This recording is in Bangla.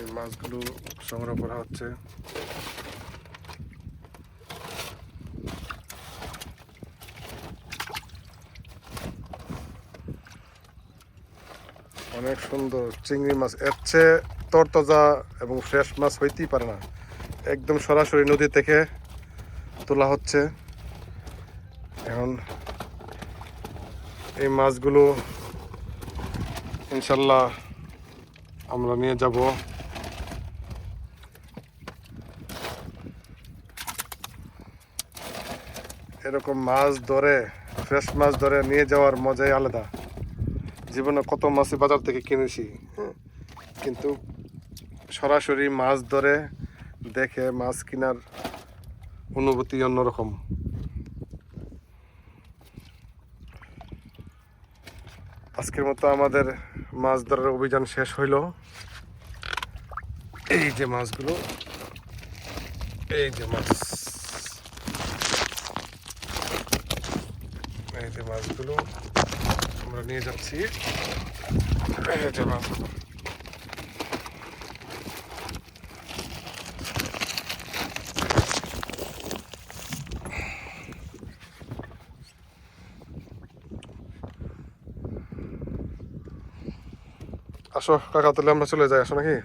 এই মাছগুলো সংগ্রহ করা হচ্ছে। অনেক সুন্দর চিংড়ি মাছ, এর চেয়ে তরতাজা এবং ফ্রেশ মাছ হইতেই পারে না। একদম সরাসরি নদী থেকে তোলা হচ্ছে। এখন এই মাছগুলো ইনশাল্লাহ আমরা নিয়ে যাব। এরকম মাছ ধরে, ফ্রেশ মাছ ধরে নিয়ে যাওয়ার মজাই আলাদা। জীবনে কত মাছই বাজার থেকে কিনেছি, কিন্তু সরাসরি মাছ ধরে দেখে মাছ কেনার অনুভূতি অন্যরকম। আজকের মতো আমাদের মাছ ধরার অভিযান শেষ হইল। এই যে মাছগুলো, এই যে মাছ, এই যে মাছগুলো আমরা নিয়ে যাচ্ছি। এই যে মাছগুলো, আসো কাকা, তাহলে আমরা চলে যাই, আসো নাকি?